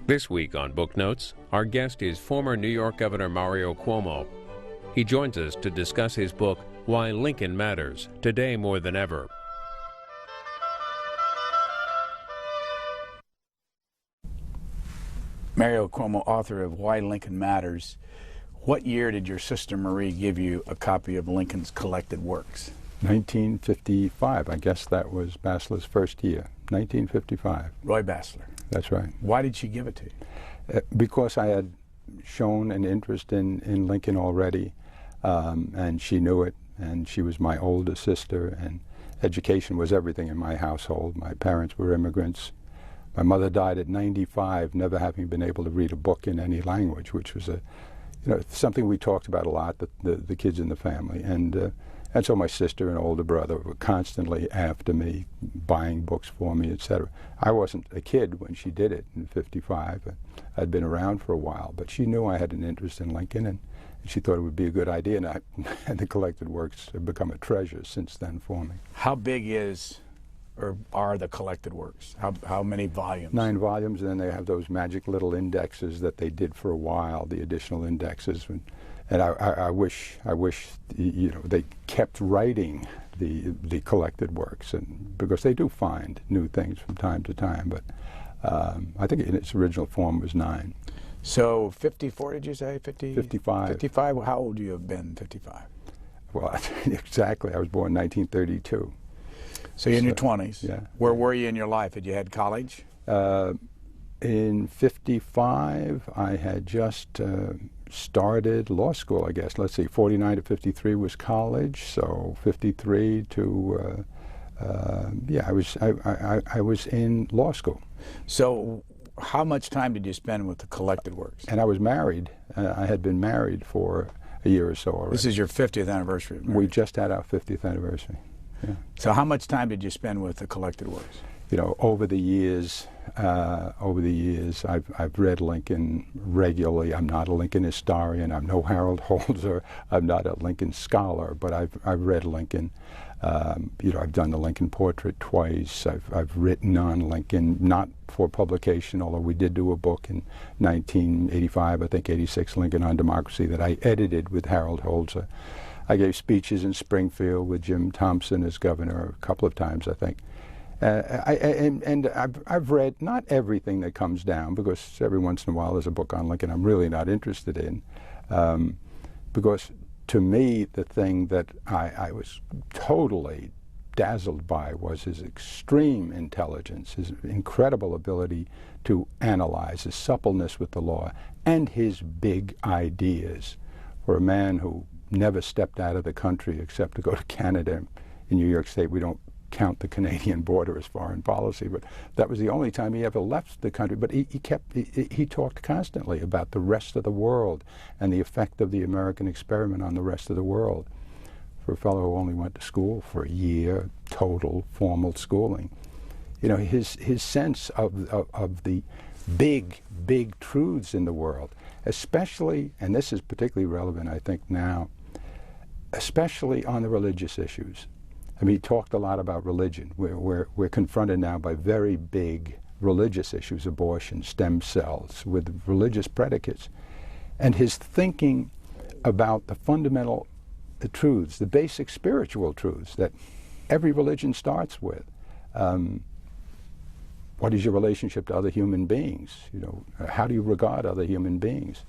This week on Book Notes, our guest is former New York Governor Mario Cuomo. He joins us to discuss his book, Why Lincoln Matters, Today More Than Ever. Mario Cuomo, author of Why Lincoln Matters. What year did your sister Marie give you a copy of Lincoln's collected works? 1955. I guess that was Bassler's first year. 1955. Roy Bassler. That's right. Why did she give it to you? Because I had shown an interest in Lincoln already, and she knew it, and she was my older sister, and education was everything in my household. My parents were immigrants. My mother died at 95, never having been able to read a book in any language, which was something we talked about a lot, the kids in the family. And so my sister and older brother were constantly after me, buying books for me, etc. I wasn't a kid when she did it in 55. I'd been around for a while, but she knew I had an interest in Lincoln, and she thought it would be a good idea, and the collected works have become a treasure since then for me. How big are the collected works? How many volumes? 9 volumes, and then they have those magic little indexes that they did for a while, the additional indexes. And I wish they kept writing the collected works, and because they do find new things from time to time. But I think in its original form was 9. So 54, did you say? 55. 55. How old would you have been? 55. Well, exactly. I was born in 1932. So you're in your 20s. Yeah. Where were you in your life? Had you had college? In 55, I had just started law school, I guess. Let's see, 49 to 53 was college, so 53 to, I was in law school. So how much time did you spend with the collected works? And I was married. I had been married for a year or so already. This is your 50th anniversary of marriage. We just had our 50th anniversary. Yeah. So how much time did you spend with the collected works? You know, over the years, I've read Lincoln regularly. I'm not a Lincoln historian. I'm no Harold Holzer. I'm not a Lincoln scholar, but I've read Lincoln. I've done the Lincoln portrait twice. I've written on Lincoln, not for publication, although we did do a book in 1985, I think 86, Lincoln on Democracy, that I edited with Harold Holzer. I gave speeches in Springfield with Jim Thompson as governor a couple of times, I think. I've read not everything that comes down, because every once in a while there's a book on Lincoln I'm really not interested in, because to me the thing that I was totally dazzled by was his extreme intelligence, his incredible ability to analyze, his suppleness with the law, and his big ideas. For a man who never stepped out of the country except to go to Canada. In New York State, we don't count the Canadian border as foreign policy, but that was the only time he ever left the country. But he talked constantly about the rest of the world and the effect of the American experiment on the rest of the world. For a fellow who only went to school for a year, total formal schooling, you know, his sense of the big truths in the world, especially, and this is particularly relevant, I think, now, especially on the religious issues. I mean, he talked a lot about religion. We're confronted now by very big religious issues, abortion, stem cells, with religious predicates. And his thinking about the fundamental truths, the basic spiritual truths that every religion starts with. What is your relationship to other human beings? You know, how do you regard other human beings?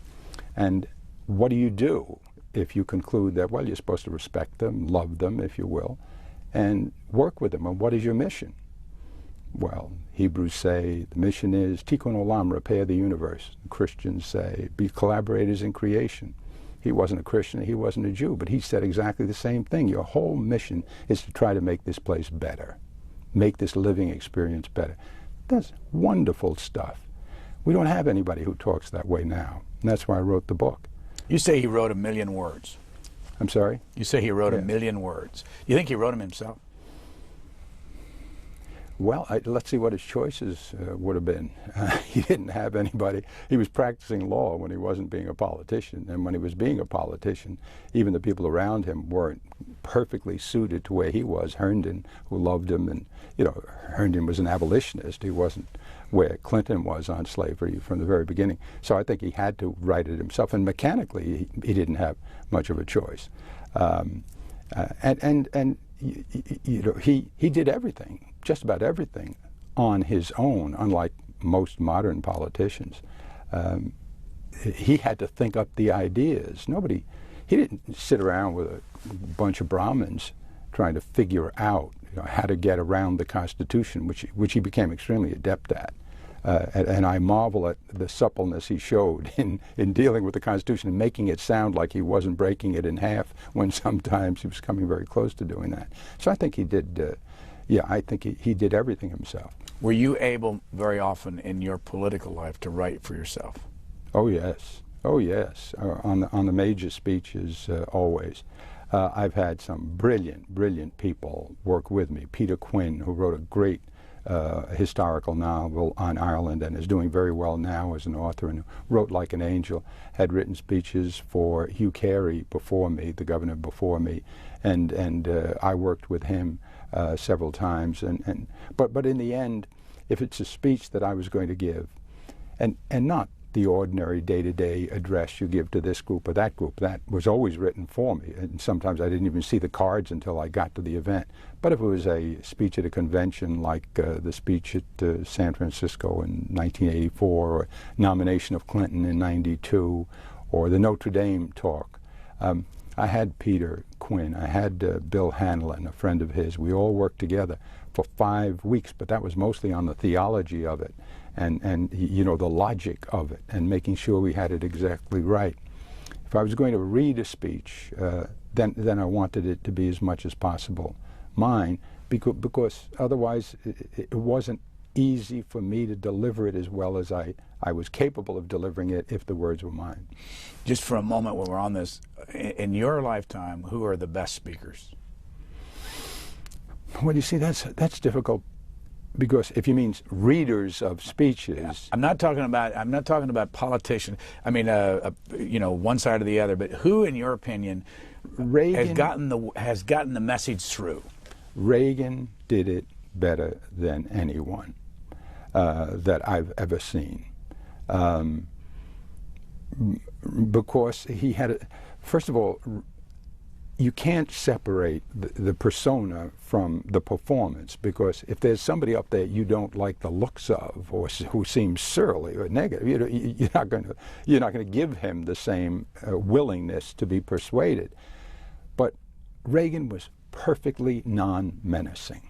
And what do you do if you conclude that, well, you're supposed to respect them, love them, if you will, and work with them? And what is your mission? Well, Hebrews say the mission is Tikkun Olam, repair the universe. Christians say be collaborators in creation. He wasn't a Christian, he wasn't a Jew, but he said exactly the same thing. Your whole mission is to try to make this place better, make this living experience better. That's wonderful stuff. We don't have anybody who talks that way now, and that's why I wrote the book. You say he wrote 1 million words. I'm sorry? You say he wrote 1 million words. You think he wrote them himself? Well, let's see what his choices would have been. He didn't have anybody. He was practicing law when he wasn't being a politician, and when he was being a politician, even the people around him weren't perfectly suited to where he was. Herndon, who loved him, and you know, Herndon was an abolitionist. He wasn't where Clinton was on slavery from the very beginning. So I think he had to write it himself, and mechanically he didn't have much of a choice. You know, he did everything, just about everything, on his own, unlike most modern politicians. He had to think up the ideas. He didn't sit around with a bunch of Brahmins trying to figure out, you know, how to get around the Constitution, which he became extremely adept at. And I marvel at the suppleness he showed in dealing with the Constitution and making it sound like he wasn't breaking it in half when sometimes he was coming very close to doing that. So I think he did, I think he did everything himself. Were you able very often in your political life to write for yourself? Oh, yes. Oh, yes. On the major speeches, always. I've had some brilliant people work with me. Peter Quinn, who wrote a great historical novel on Ireland and is doing very well now as an author, and wrote like an angel, had written speeches for Hugh Carey before me, the governor before me, and I worked with him several times. But in the end, if it's a speech that I was going to give, and not the ordinary day-to-day address you give to this group or that group, that was always written for me, and sometimes I didn't even see the cards until I got to the event. But if it was a speech at a convention like the speech at San Francisco in 1984, or nomination of Clinton in 92, or the Notre Dame talk, I had Peter Quinn, I had Bill Hanlon, a friend of his. We all worked together for 5 weeks, but that was mostly on the theology of it, and you know, the logic of it, and making sure we had it exactly right. If I was going to read a speech, then I wanted it to be as much as possible mine, because otherwise it wasn't easy for me to deliver it as well as I was capable of delivering it if the words were mine. Just for a moment when we're on this, in your lifetime, who are the best speakers? Well, you see, that's difficult, because if you mean readers of speeches, yeah. I'm not talking about politicians. I mean, you know, one side or the other. But who, in your opinion, Reagan has gotten the message through? Reagan did it better than anyone that I've ever seen, because he had, first of all, you can't separate the persona from the performance, because if there's somebody up there you don't like the looks of, or who seems surly or negative, you're not going to give him the same willingness to be persuaded. But Reagan was perfectly non-menacing.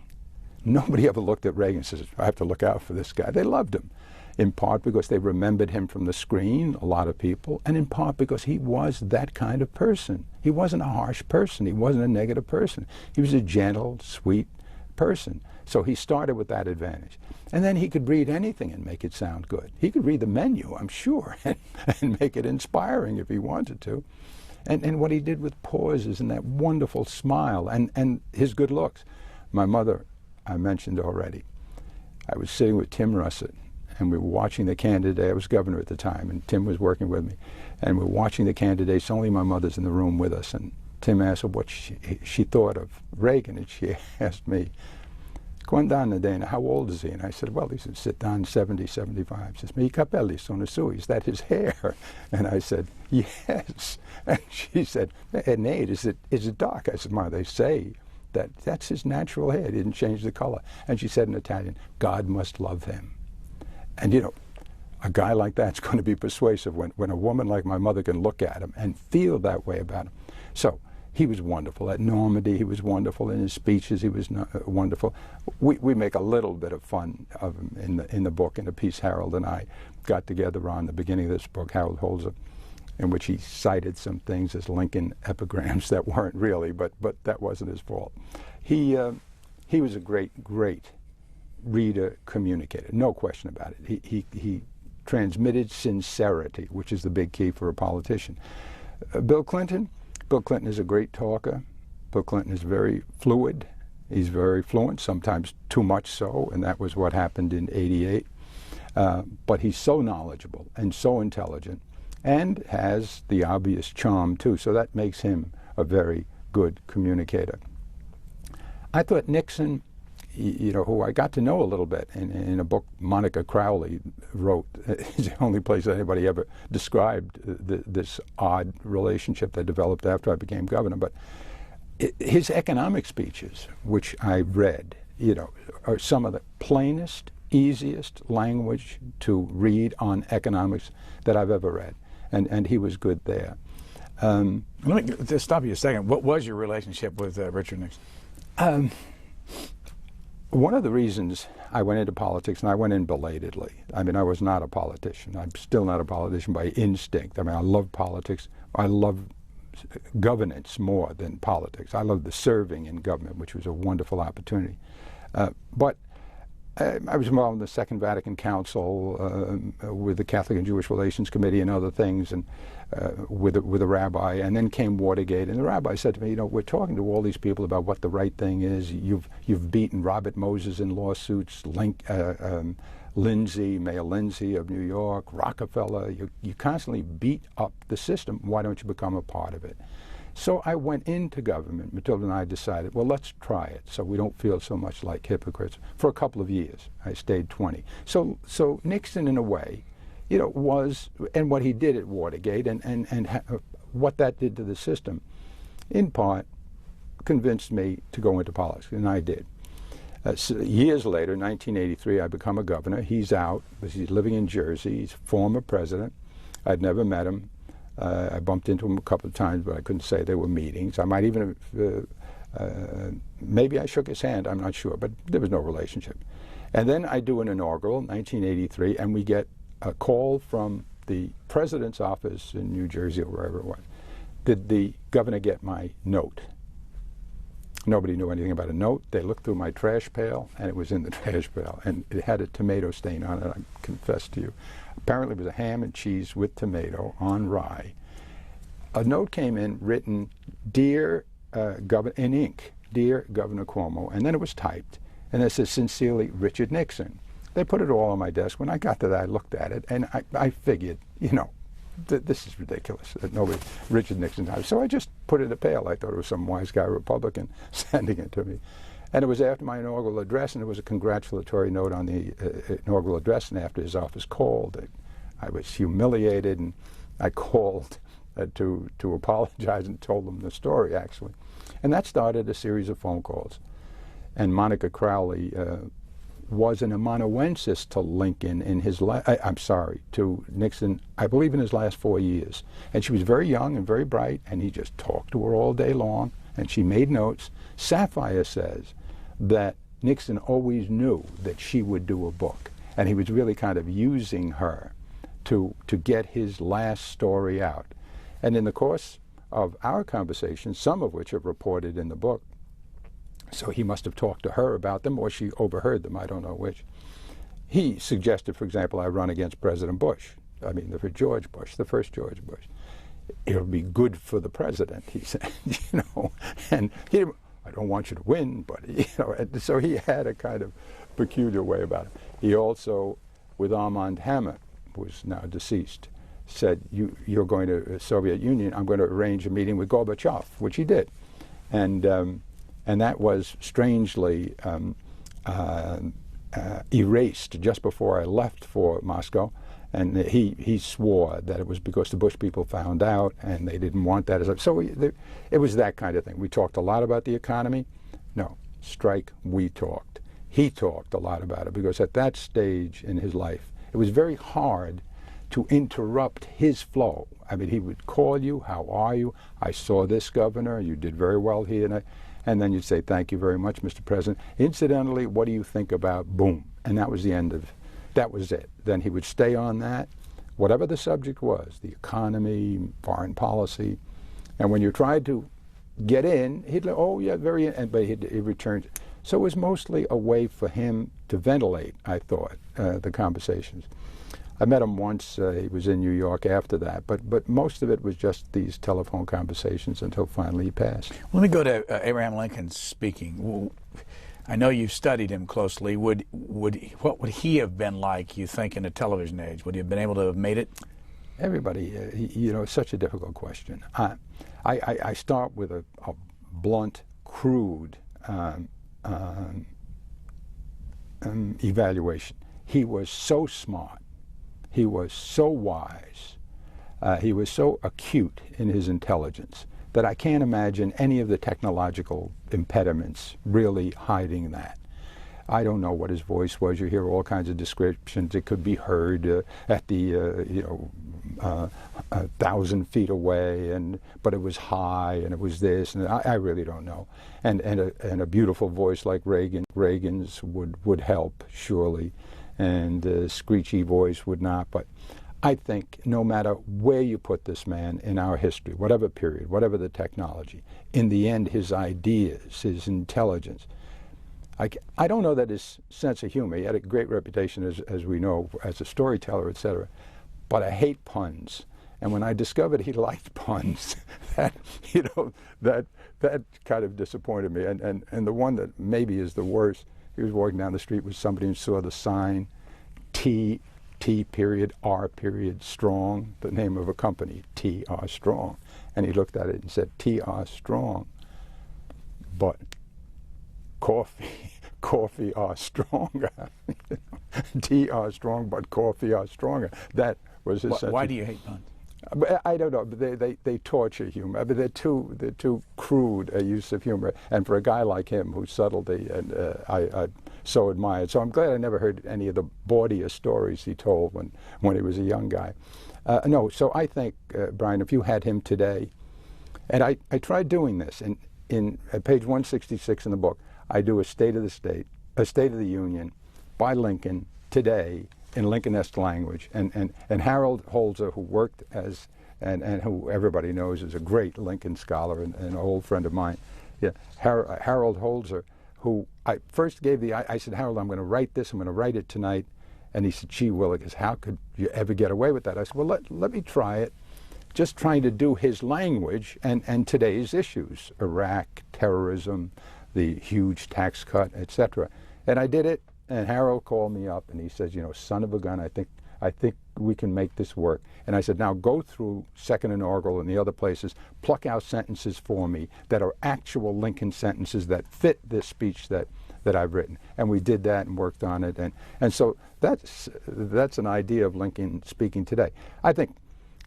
Nobody ever looked at Reagan and says, I have to look out for this guy. They loved him, in part because they remembered him from the screen, a lot of people, and in part because he was that kind of person. He wasn't a harsh person. He wasn't a negative person. He was a gentle, sweet person. So he started with that advantage. And then he could read anything and make it sound good. He could read the menu, I'm sure, and make it inspiring if he wanted to. And what he did with pauses and that wonderful smile and his good looks. My mother, I mentioned already, I was sitting with Tim Russett, and we were watching the candidate. I was governor at the time, and Tim was working with me. And we were watching the candidates. Only my mother's in the room with us. And Tim asked her what she thought of Reagan, and she asked me, "Quando Dana, how old is he?" And I said, "Well, he said, sit down, 70, 75. She says, "Ma I capelli sono sui." Is that his hair? And I said, "Yes." And she said, "Nate, is it dark?" I said, "Ma, they say that's his natural hair. He didn't change the color." And she said in Italian, "God must love him." And you know, a guy like that's going to be persuasive when a woman like my mother can look at him and feel that way about him. So he was wonderful at Normandy. He was wonderful in his speeches. He was wonderful. We make a little bit of fun of him in the book, in a piece Harold and I got together on the beginning of this book. Harold holds up, in which he cited some things as Lincoln epigrams that weren't really, but that wasn't his fault. He was a great reader, communicator, no question about it. He transmitted sincerity, which is the big key for a politician. Bill Clinton is a great talker. Bill Clinton is very fluid. He's very fluent, sometimes too much so, and that was what happened in '88. But he's so knowledgeable and so intelligent, and has the obvious charm too, so that makes him a very good communicator. I thought Nixon, who I got to know a little bit in a book Monica Crowley wrote. It's the only place anybody ever described this odd relationship that developed after I became governor. But his economic speeches, which I read, are some of the plainest, easiest language to read on economics that I've ever read. And he was good there. Let me just stop you a second. What was your relationship with Richard Nixon? One of the reasons I went into politics, and I went in belatedly. I mean, I was not a politician. I'm still not a politician by instinct. I mean, I love politics. I love governance more than politics. I love the serving in government, which was a wonderful opportunity. But I was involved in the Second Vatican Council with the Catholic and Jewish Relations Committee and other things, and with a rabbi. And then came Watergate, and the rabbi said to me, we're talking to all these people about what the right thing is. You've beaten Robert Moses in lawsuits, Lindsay, Mayor Lindsay of New York, Rockefeller. You constantly beat up the system. Why don't you become a part of it? So I went into government. Matilda and I decided, well, let's try it so we don't feel so much like hypocrites. For a couple of years. I stayed 20. So Nixon, in a way, was, and what he did at Watergate and what that did to the system, in part, convinced me to go into politics, and I did. So years later, 1983, I become a governor. He's out. He's living in Jersey. He's former president. I'd never met him. I bumped into him a couple of times, but I couldn't say there were meetings. I might even have, maybe I shook his hand, I'm not sure, but there was no relationship. And then I do an inaugural, 1983, and we get a call from the president's office in New Jersey or wherever it was. Did the governor get my note? Nobody knew anything about a note. They looked through my trash pail, and it was in the trash pail, and it had a tomato stain on it, I confess to you. Apparently it was a ham and cheese with tomato on rye. A note came in written, Dear Governor, in ink, Dear Governor Cuomo, and then it was typed, and it says, Sincerely, Richard Nixon. They put it all on my desk. When I got to that, I looked at it, and I figured, this is ridiculous. That Richard Nixon. So I just put it in a pail. I thought it was some wise guy Republican sending it to me. And it was after my inaugural address, and it was a congratulatory note on the inaugural address, and after his office called, I was humiliated, and I called to apologize and told them the story, actually. And that started a series of phone calls. And Monica Crowley was an amanuensis to Lincoln in his to Nixon, I believe in his last 4 years. And she was very young and very bright, and he just talked to her all day long, and she made notes. Sapphire says that Nixon always knew that she would do a book, and he was really kind of using her to get his last story out. And in the course of our conversations, some of which are reported in the book, so he must have talked to her about them, or she overheard them, I don't know which. He suggested, for example, I run against President Bush. I mean, for George Bush, the first George Bush. It'll be good for the president, he said, And he didn't, I don't want you to win, but, and so he had a kind of peculiar way about it. He also, with Armand Hammer, who is now deceased, said, you're going to the Soviet Union, I'm going to arrange a meeting with Gorbachev, which he did. And that was strangely erased just before I left for Moscow. And he swore that it was because the Bush people found out and they didn't want that. So it was that kind of thing. We talked a lot about the economy. No, strike, we talked. He talked a lot about it because at that stage in his life, it was very hard to interrupt his flow. I mean, he would call you, how are you? I saw this governor, you did very well here. And then you'd say, thank you very much, Mr. President. Incidentally, what do you think about, boom. And that was the end of, that was it. Then he would stay on that, whatever the subject was, the economy, foreign policy. And when you tried to get in, he'd like, oh yeah, very, but he'd return. So it was mostly a way for him to ventilate, I thought, the conversations. I met him once, he was in New York after that, but most of it was just these telephone conversations until finally he passed. Let me go to Abraham Lincoln speaking. I know you've studied him closely. What would he have been like, you think, in the television age? Would he have been able to have made it? Everybody, it's such a difficult question. I start with a blunt, crude evaluation. He was so smart. He was so wise. He was so acute in his intelligence that I can't imagine any of the technological impediments really hiding that. I don't know what his voice was. You hear all kinds of descriptions. It could be heard at the 1,000 feet away, but it was high, and it was this, and I really don't know. And a beautiful voice like Reagan's would help surely, and a screechy voice would not. But I think no matter where you put this man in our history, whatever period, whatever the technology, in the end, his ideas, his intelligence. I don't know that his sense of humor, he had a great reputation, as we know, as a storyteller, etc., but I hate puns. And when I discovered he liked puns, that kind of disappointed me. And the one that maybe is the worst, he was walking down the street with somebody and saw the sign, T period, R period, Strong, the name of a company, T.R. Strong. And he looked at it and said, T.R. Strong, but coffee are stronger. T.R. Strong, but coffee are stronger. That was his. Why do you hate puns? I don't know. But they torture humor. I mean, they're too crude a use of humor. And for a guy like him, whose subtlety and I so admired. So I'm glad I never heard any of the bawdier stories he told when he was a young guy. No. So I think, Brian, if you had him today, and I tried doing this in page 166 in the book. I do a State of the Union by Lincoln today in Lincolnesque language. And Harold Holzer, who worked as, and who everybody knows is a great Lincoln scholar and an old friend of mine, Harold Holzer, who I first gave I said, Harold, I'm going to write this, I'm going to write it tonight. And he said, gee Willikers, how could you ever get away with that? I said, well, let me try it. Just trying to do his language and today's issues, Iraq, terrorism, the huge tax cut, etc. And I did it, and Harold called me up, and he says, son of a gun, I think we can make this work. And I said, now go through Second Inaugural and the other places, pluck out sentences for me that are actual Lincoln sentences that fit this speech that I've written. And we did that and worked on it. And so that's an idea of Lincoln speaking today. I think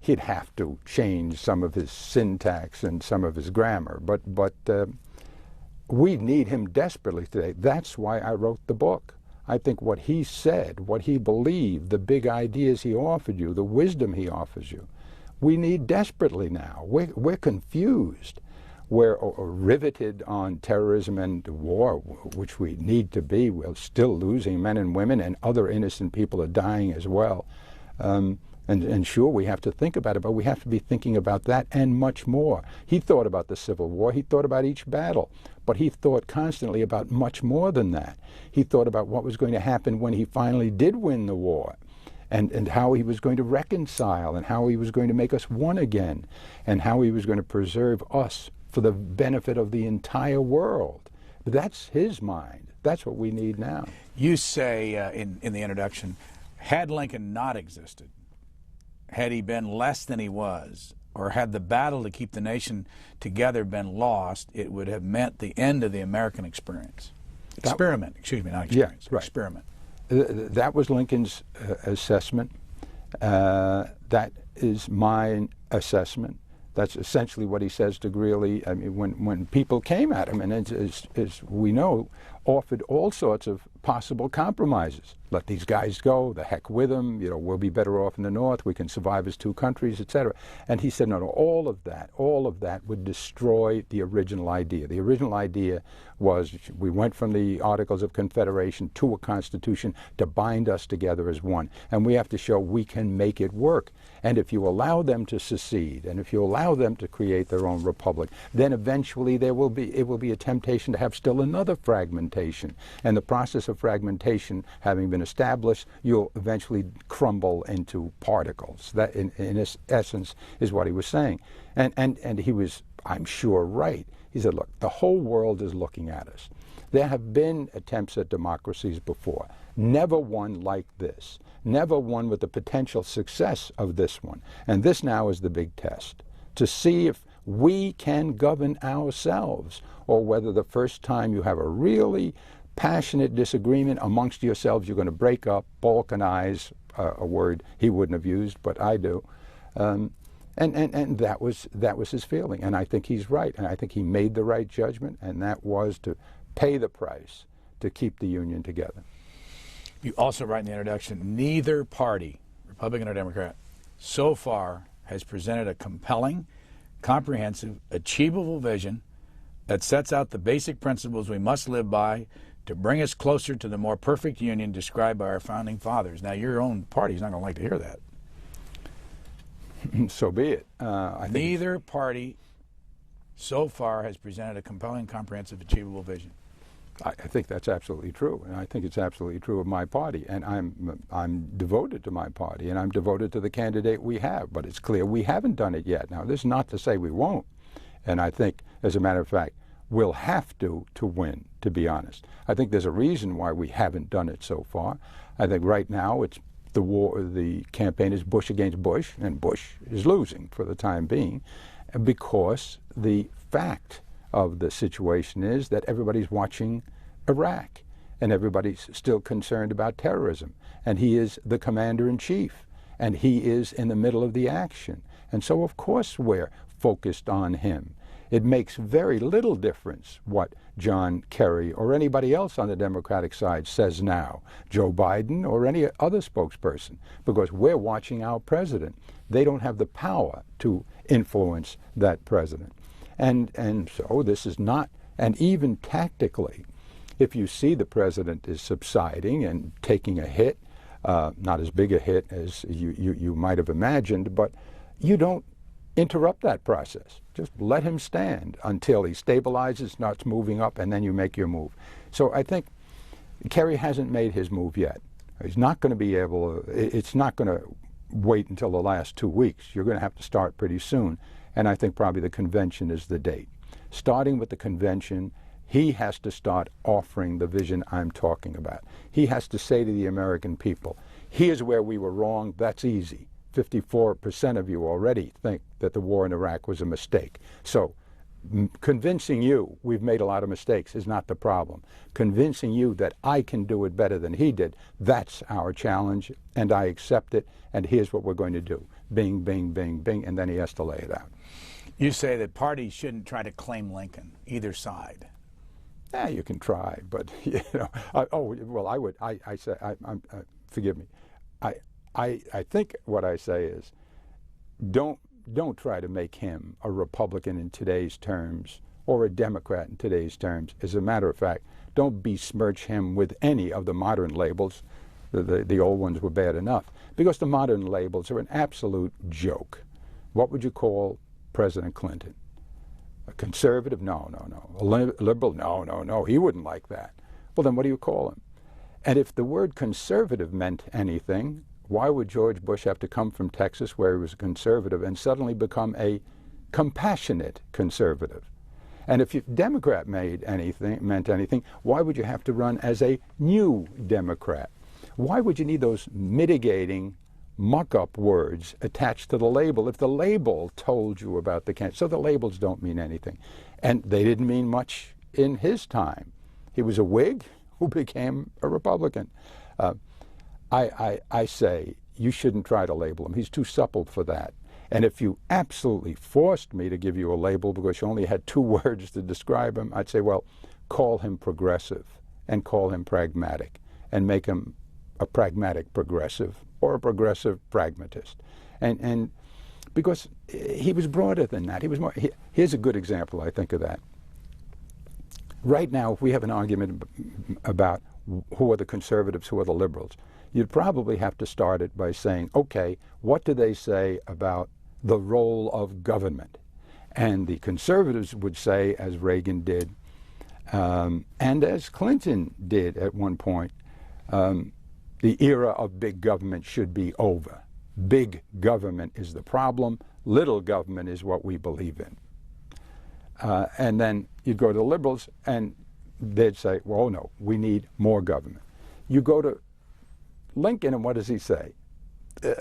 he'd have to change some of his syntax and some of his grammar, but we need him desperately today. That's why I wrote the book. I think what he said, what he believed, the big ideas he offered you, the wisdom he offers you, we need desperately now. We're confused. We're riveted on terrorism and war, which we need to be. We're still losing men and women, and other innocent people are dying as well. And sure, we have to think about it, but we have to be thinking about that and much more. He thought about the Civil War. He thought about each battle. But he thought constantly about much more than that. He thought about what was going to happen when he finally did win the war, and how he was going to reconcile, and how he was going to make us one again, and how he was going to preserve us for the benefit of the entire world. That's his mind. That's what we need now. You say in the introduction, had Lincoln not existed, had he been less than he was, or had the battle to keep the nation together been lost, it would have meant the end of the American experience. Experiment, excuse me, not experience. Yeah, right. Experiment. That was Lincoln's assessment. That is my assessment. That's essentially what he says to Greeley. I mean, when people came at him, and as we know, offered all sorts of possible compromises. Let these guys go, the heck with them, we'll be better off in the North, we can survive as two countries, etc. And he said, no, all of that would destroy the original idea. The original idea was we went from the Articles of Confederation to a Constitution to bind us together as one. And we have to show we can make it work. And if you allow them to secede, and if you allow them to create their own republic, then eventually it will be a temptation to have still another fragmentation. And the process of fragmentation having been established, you'll eventually crumble into particles. That, in essence, is what he was saying. And he was, I'm sure, right. He said, look, the whole world is looking at us. There have been attempts at democracies before. Never one like this. Never one with the potential success of this one. And this now is the big test, to see if we can govern ourselves, or whether the first time you have a really passionate disagreement amongst yourselves, you're going to break up, balkanize, a word he wouldn't have used, but I do. And that was his feeling, and I think he's right, and I think he made the right judgment, and that was to pay the price to keep the Union together. You also write in the introduction, neither party, Republican or Democrat, so far has presented a compelling, comprehensive, achievable vision that sets out the basic principles we must live by to bring us closer to the more perfect union described by our founding fathers. Now, your own party's not going to like to hear that. So be it. Neither party so far has presented a compelling, comprehensive, achievable vision. I think that's absolutely true, and I think it's absolutely true of my party, and I'm devoted to my party, and I'm devoted to the candidate we have, but it's clear we haven't done it yet. Now, this is not to say we won't, and I think, as a matter of fact, we'll have to win, to be honest. I think there's a reason why we haven't done it so far. I think right now it's the campaign is Bush against Bush, and Bush is losing for the time being, because the fact of the situation is that everybody's watching Iraq, and everybody's still concerned about terrorism, and he is the commander-in-chief, and he is in the middle of the action, and so of course we're focused on him. It makes very little difference what John Kerry or anybody else on the Democratic side says now, Joe Biden or any other spokesperson, because we're watching our president. They don't have the power to influence that president. And so this is not, and even tactically, if you see the president is subsiding and taking a hit, not as big a hit as you might have imagined, but you don't interrupt that process. Just let him stand until he stabilizes, starts moving up, and then you make your move. So I think Kerry hasn't made his move yet. He's not going to be able to, it's not going to wait until the last 2 weeks. You're going to have to start pretty soon. And I think probably the convention is the date. Starting with the convention, he has to start offering the vision I'm talking about. He has to say to the American people, here's where we were wrong, that's easy. 54% of you already think that the war in Iraq was a mistake. So convincing you we've made a lot of mistakes is not the problem. Convincing you that I can do it better than he did, that's our challenge, and I accept it, and here's what we're going to do. Bing, bing, bing, bing, and then he has to lay it out. You say that parties shouldn't try to claim Lincoln, either side. Yeah, you can try, but you know. Forgive me. I think what I say is, don't try to make him a Republican in today's terms or a Democrat in today's terms. As a matter of fact, don't besmirch him with any of the modern labels. The old ones were bad enough, because the modern labels are an absolute joke. What would you call President Clinton? A conservative? No, no, no. A liberal? No, no, no. He wouldn't like that. Well, then what do you call him? And if the word conservative meant anything, why would George Bush have to come from Texas, where he was a conservative, and suddenly become a compassionate conservative? And if Democrat meant anything, why would you have to run as a new Democrat? Why would you need those mitigating muck-up words attached to the label if the label told you about the candidate? So the labels don't mean anything. And they didn't mean much in his time. He was a Whig who became a Republican. I say you shouldn't try to label him. He's too supple for that. And if you absolutely forced me to give you a label because you only had 2 words to describe him, I'd say, well, call him progressive and call him pragmatic and make him a pragmatic progressive or a progressive pragmatist. And because he was broader than that. He was more. Here's a good example, I think, of that. Right now, if we have an argument about who are the conservatives, who are the liberals, you'd probably have to start it by saying, okay, what do they say about the role of government? And the conservatives would say, as Reagan did, and as Clinton did at one point, the era of big government should be over. Big government is the problem. Little government is what we believe in. And then you'd go to the liberals, and they'd say, well, no, we need more government. You go to Lincoln, and what does he say?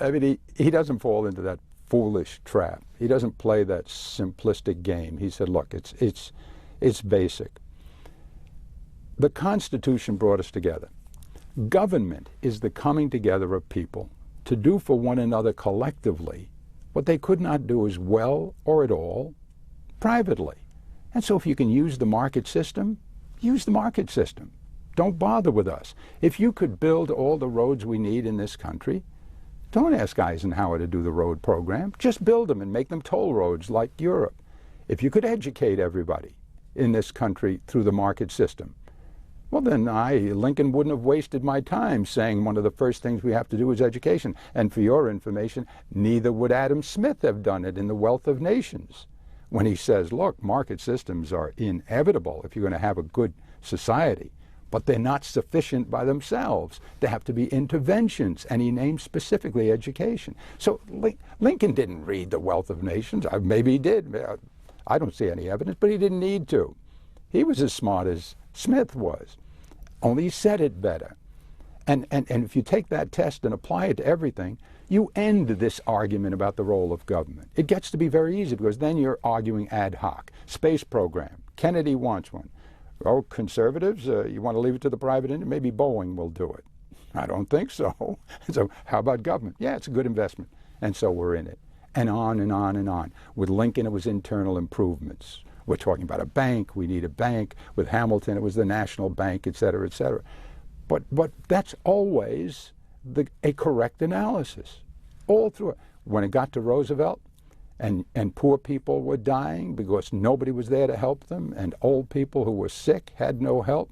I mean, he doesn't fall into that foolish trap. He doesn't play that simplistic game. He said, look, it's basic. The Constitution brought us together. Government is the coming together of people to do for one another collectively what they could not do as well or at all privately. And so if you can use the market system, use the market system. Don't bother with us. If you could build all the roads we need in this country, don't ask Eisenhower to do the road program. Just build them and make them toll roads like Europe. If you could educate everybody in this country through the market system, well then Lincoln wouldn't have wasted my time saying one of the first things we have to do is education. And for your information, neither would Adam Smith have done it in The Wealth of Nations, when he says, look, market systems are inevitable if you're going to have a good society, but they're not sufficient by themselves. There have to be interventions, and he named specifically education. So Lincoln didn't read The Wealth of Nations. Maybe he did. I don't see any evidence, but he didn't need to. He was as smart as Smith was, only he said it better. And if you take that test and apply it to everything, you end this argument about the role of government. It gets to be very easy, because then you're arguing ad hoc. Space program, Kennedy wants one. Oh, conservatives, you want to leave it to the private industry? Maybe Boeing will do it. I don't think so. So how about government? Yeah, it's a good investment. And so we're in it. And on and on and on. With Lincoln, it was internal improvements. We're talking about a bank. We need a bank. With Hamilton, it was the national bank, et cetera, et cetera. But that's always a correct analysis, all through it. When it got to Roosevelt, and poor people were dying because nobody was there to help them, and old people who were sick had no help,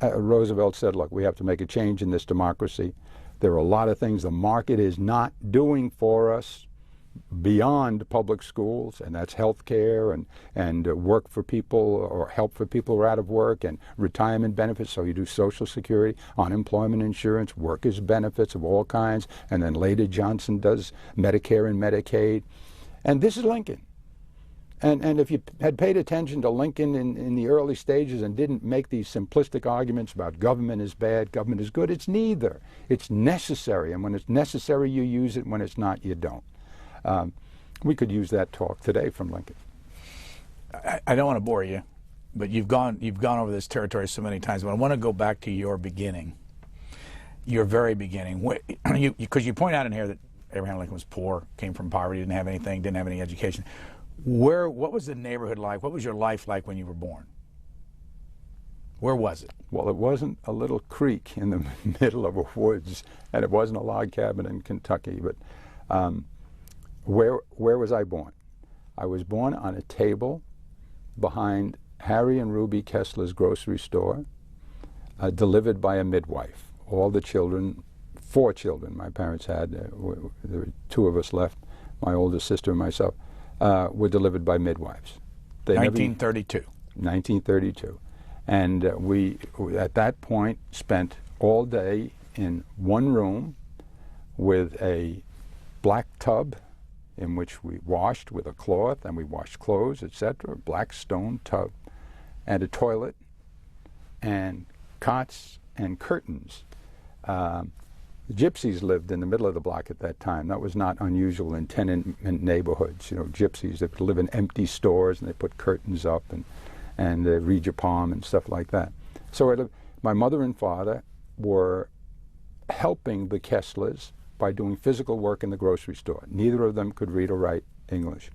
Roosevelt said, look, we have to make a change in this democracy. There are a lot of things the market is not doing for us beyond public schools, and that's health care and work for people, or help for people who are out of work, and retirement benefits. So you do Social Security, unemployment insurance, workers' benefits of all kinds, and then later Johnson does Medicare and Medicaid. And this is Lincoln. And if you had paid attention to Lincoln in the early stages and didn't make these simplistic arguments about government is bad, government is good, it's neither. It's necessary, and when it's necessary, you use it. When it's not, you don't. We could use that talk today from Lincoln. I don't want to bore you, but you've gone over this territory so many times, but I want to go back to your beginning, your very beginning, because you point out in here that Abraham Lincoln was poor, came from poverty, didn't have anything, didn't have any education. What was the neighborhood like? What was your life like when you were born? Where was it? Well, it wasn't a little creek in the middle of a woods, and it wasn't a log cabin in Kentucky, but where was I born? I was born on a table behind Harry and Ruby Kessler's grocery store, delivered by a midwife. All the children, 4 children my parents had, there were 2 of us left, my older sister and myself, were delivered by midwives. 1932. 1932. And we, at that point, spent all day in one room with a black tub in which we washed with a cloth, and we washed clothes, etc., black stone tub, and a toilet, and cots and curtains. Gypsies lived in the middle of the block at that time. That was not unusual in tenement neighborhoods. You know, gypsies that live in empty stores, and they put curtains up and read your palm and stuff like that. So my mother and father were helping the Kesslers by doing physical work in the grocery store. Neither of them could read or write English.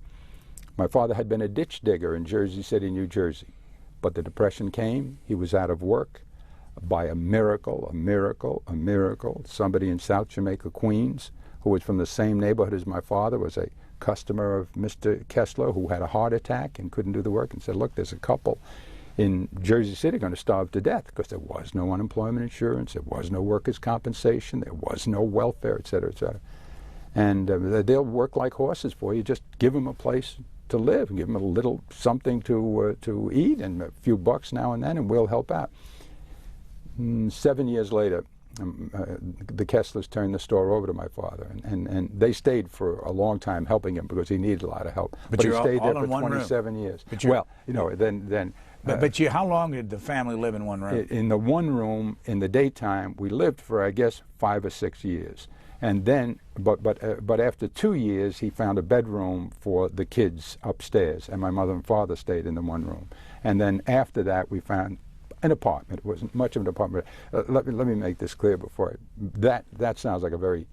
My father had been a ditch digger in Jersey City, New Jersey, but the Depression came, he was out of work. By a miracle, somebody in South Jamaica, Queens, who was from the same neighborhood as my father, was a customer of Mr. Kessler, who had a heart attack and couldn't do the work, and said, look, there's a couple in Jersey City going to starve to death, because there was no unemployment insurance, there was no workers' compensation, there was no welfare, et cetera, et cetera. And they'll work like horses for you. Just give them a place to live, and give them a little something to eat, and a few bucks now and then, and we'll help out. 7 years later, the Kesslers turned the store over to my father, and they stayed for a long time helping him because he needed a lot of help. But he stayed there for 27 years. Well, you know, then. But how long did the family live in one room? In the one room in the daytime, we lived for, I guess, 5 or 6 years, and then, but after 2 years, he found a bedroom for the kids upstairs, and my mother and father stayed in the one room, and then after that, we found an apartment. It wasn't much of an apartment. Let me make this clear before that sounds like a very,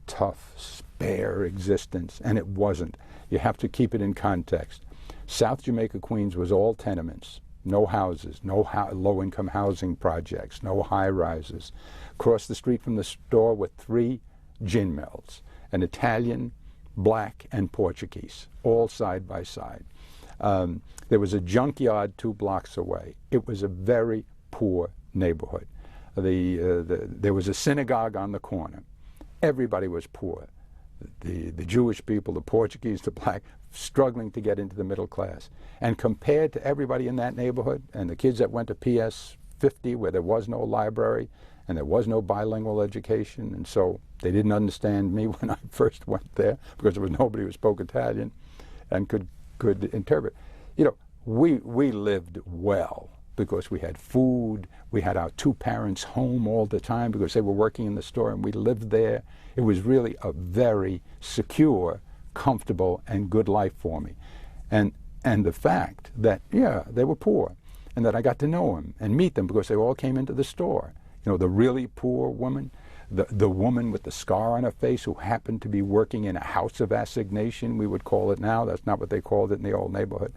tough, spare existence, and it wasn't. You have to keep it in context. South Jamaica, Queens was all tenements, no houses, no low-income housing projects, no high-rises. Across the street from the store were 3 gin mills, an Italian, black, and Portuguese, all side by side. There was a junkyard 2 blocks away. It was a very poor neighborhood. There was a synagogue on the corner. Everybody was poor. The Jewish people, the Portuguese, the black, struggling to get into the middle class. And compared to everybody in that neighborhood, and the kids that went to PS 50, where there was no library, and there was no bilingual education, and so they didn't understand me when I first went there, because there was nobody who spoke Italian and could interpret. We lived well because we had food. We had our 2 parents home all the time because they were working in the store, and we lived there. It was really a very secure, comfortable, and good life for me. And the fact that, they were poor, and that I got to know them and meet them because they all came into the store. The really poor woman, the woman with the scar on her face who happened to be working in a house of assignation, we would call it now. That's not what they called it in the old neighborhood.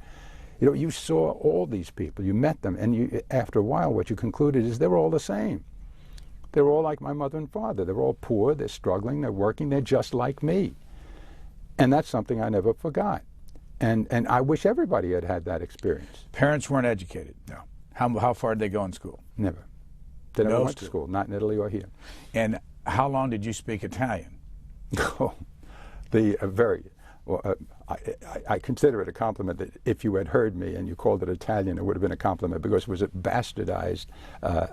You saw all these people, you met them, and after a while what you concluded is they were all the same. They were all like my mother and father. They're all poor, they're struggling, they're working, they're just like me. And that's something I never forgot. And I wish everybody had had that experience. Parents weren't educated? No. How far did they go in school? Never. They never went to school, not in Italy or here. And how long did you speak Italian? Oh, I consider it a compliment that if you had heard me and you called it Italian, it would have been a compliment, because it was a bastardized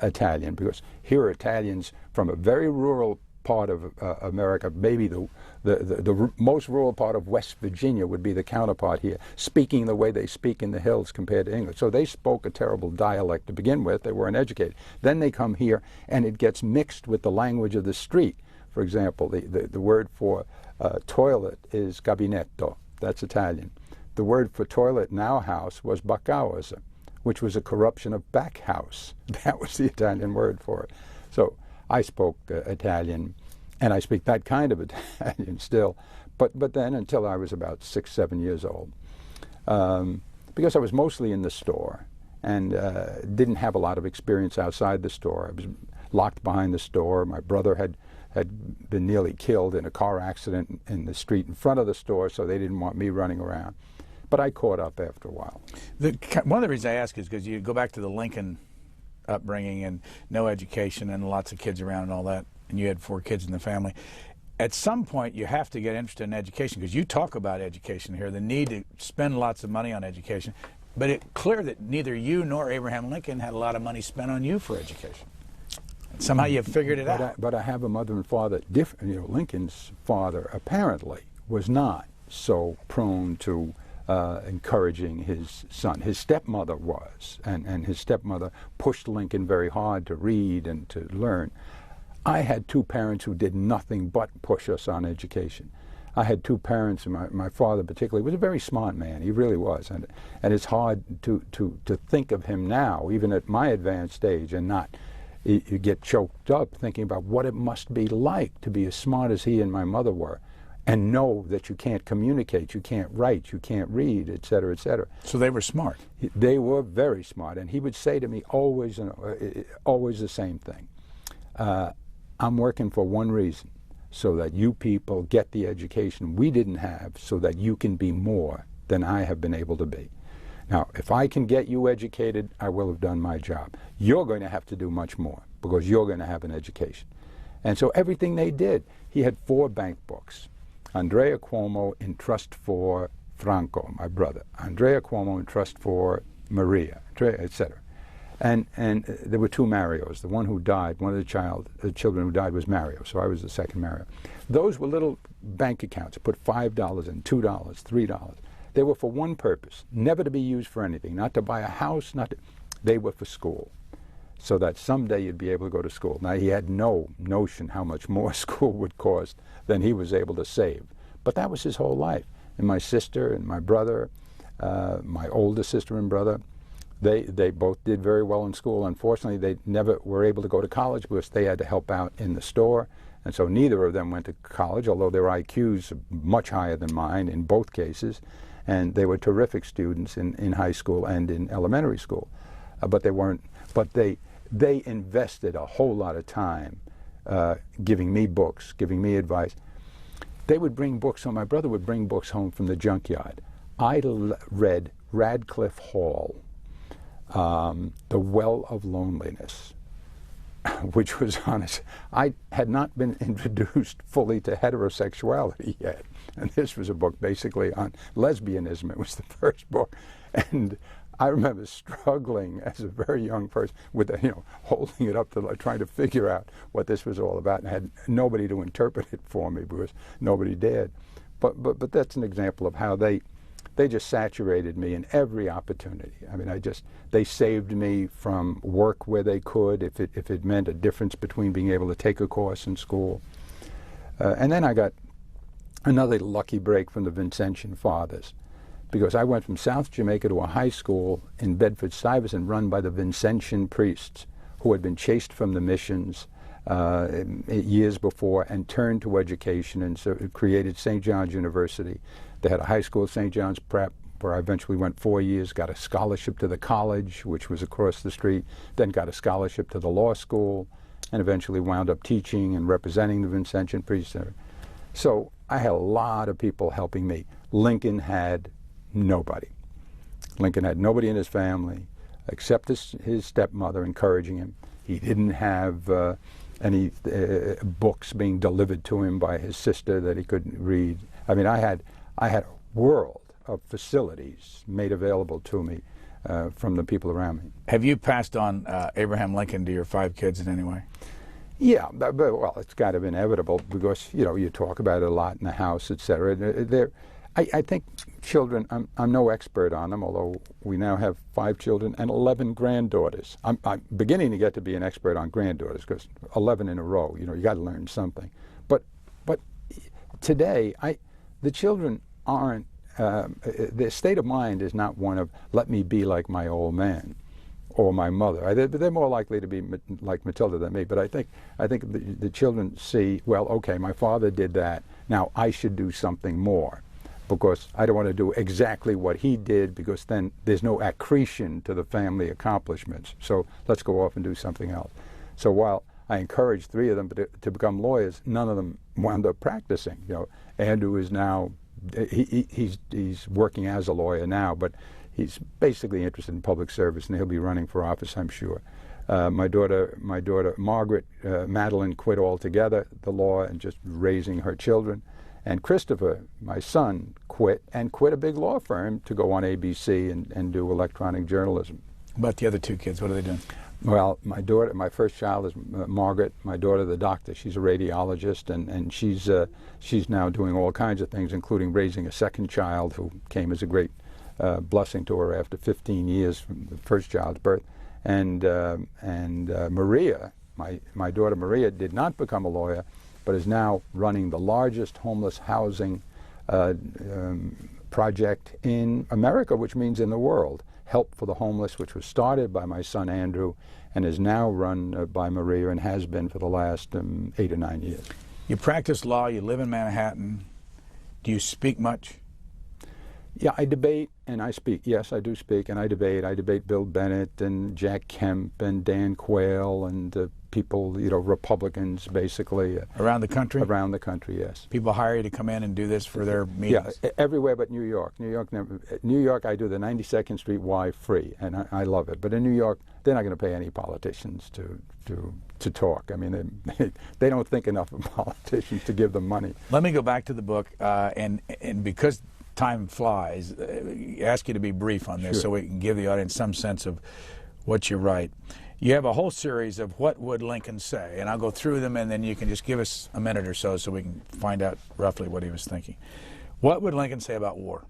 Italian. Because here are Italians from a very rural part of America, maybe the most rural part of West Virginia would be the counterpart here, speaking the way they speak in the hills compared to English. So they spoke a terrible dialect to begin with. They weren't educated. Then they come here, and it gets mixed with the language of the street. For example, the word for toilet is gabinetto. That's Italian. The word for toilet in our house was baccausa, which was a corruption of back house. That was the Italian word for it. So I spoke Italian, and I speak that kind of Italian still, but then until I was about 6, 7 years old, because I was mostly in the store and didn't have a lot of experience outside the store. I was locked behind the store. My brother had been nearly killed in a car accident in the street in front of the store, so they didn't want me running around. But I caught up after a while. One of the reasons I ask is because you go back to the Lincoln upbringing and no education and lots of kids around and all that, and you had 4 kids in the family. At some point you have to get interested in education, because you talk about education here, the need to spend lots of money on education, but it's clear that neither you nor Abraham Lincoln had a lot of money spent on you for education. Somehow you figured it out. But I have a mother and father different. Lincoln's father apparently was not so prone to encouraging his son. His stepmother was, and his stepmother pushed Lincoln very hard to read and to learn. I had 2 parents who did nothing but push us on education. I had 2 parents, and my father particularly was a very smart man. He really was, and it's hard to think of him now, even at my advanced age, and not you get choked up thinking about what it must be like to be as smart as he and my mother were, and know that you can't communicate, you can't write, you can't read, et cetera, et cetera. So they were smart. They were very smart, and he would say to me always the same thing. I'm working for one reason, so that you people get the education we didn't have, so that you can be more than I have been able to be. Now, if I can get you educated, I will have done my job. You're going to have to do much more, because you're going to have an education. And so everything they did, he had 4 bank books. Andrea Cuomo in trust for Franco, my brother. Andrea Cuomo in trust for Maria, etc. And there were 2 Marios. The one who died, one of the children who died was Mario, so I was the second Mario. Those were little bank accounts. Put $5 in, $2, $3. They were for one purpose, never to be used for anything, not to buy a house, they were for school, so that someday you'd be able to go to school. Now, he had no notion how much more school would cost than he was able to save, but that was his whole life. And my sister and my brother, my older sister and brother, They both did very well in school. Unfortunately, they never were able to go to college because they had to help out in the store. And so neither of them went to college, although their IQs are much higher than mine in both cases. And they were terrific students in high school and in elementary school. But they invested a whole lot of time giving me books, giving me advice. They would bring books home. My brother would bring books home from the junkyard. I read Radcliffe Hall, The Well of Loneliness, which was honest. I had not been introduced fully to heterosexuality yet. And this was a book basically on lesbianism. It was the first book. And I remember struggling as a very young person with, holding it up to trying to figure out what this was all about, and I had nobody to interpret it for me because nobody dared. But that's an example of how they just saturated me in every opportunity. I mean, they saved me from work where they could, if it meant a difference between being able to take a course in school. And then I got another lucky break from the Vincentian Fathers, because I went from South Jamaica to a high school in Bedford-Stuyvesant run by the Vincentian priests who had been chased from the missions years before and turned to education, and so it created St. John's University. They had a high school, St. John's Prep, where I eventually went 4 years, got a scholarship to the college, which was across the street, then got a scholarship to the law school, and eventually wound up teaching and representing the Vincentian priests. So I had a lot of people helping me. Lincoln had nobody. Lincoln had nobody in his family except his stepmother encouraging him. He didn't have any books being delivered to him by his sister that he couldn't read. I mean, I had a world of facilities made available to me from the people around me. Have you passed on Abraham Lincoln to your 5 kids in any way? Yeah, but well, it's kind of inevitable because, you talk about it a lot in the house, etc. I think children, I'm no expert on them, although we now have 5 children and 11 granddaughters. I'm beginning to get to be an expert on granddaughters because 11 in a row, you got to learn something. But today, the children aren't, their state of mind is not one of, let me be like my old man or my mother. They're more likely to be like Matilda than me, but I think the children see, well, okay, my father did that, now I should do something more, because I don't want to do exactly what he did, because then there's no accretion to the family accomplishments. So let's go off and do something else. So while I encouraged 3 of them to become lawyers, none of them wound up practicing. Andrew is now, he's working as a lawyer now, but he's basically interested in public service, and he'll be running for office, I'm sure. My daughter Margaret, Madeline, quit altogether the law and just raising her children. And Christopher, my son, quit a big law firm to go on ABC and do electronic journalism. About the other 2 kids, what are they doing? Well, my first child is Margaret, my daughter, the doctor. She's a radiologist, and she's now doing all kinds of things, including raising a second child who came as a great blessing to her after 15 years from the first child's birth. And Maria, my daughter Maria, did not become a lawyer, but is now running the largest homeless housing project in America, which means in the world. Help for the Homeless, which was started by my son Andrew and is now run by Maria and has been for the last 8 or 9 years. You practice law, you live in Manhattan. Do you speak much? Yeah, I debate and I speak. Yes, I do speak and I debate. I debate Bill Bennett and Jack Kemp and Dan Quayle and people, Republicans basically. Around the country? Around the country, yes. People hire you to come in and do this for their meetings? Yeah, everywhere but New York. New York, I do the 92nd Street Y free, and I love it. But in New York, they're not going to pay any politicians to talk. I mean, they don't think enough of politicians to give them money. Let me go back to the book, and because time flies, ask you to be brief on this. Sure. So we can give the audience some sense of what you write. You have a whole series of what would Lincoln say, and I'll go through them, and then you can just give us a minute or so we can find out roughly what he was thinking. What would Lincoln say about war?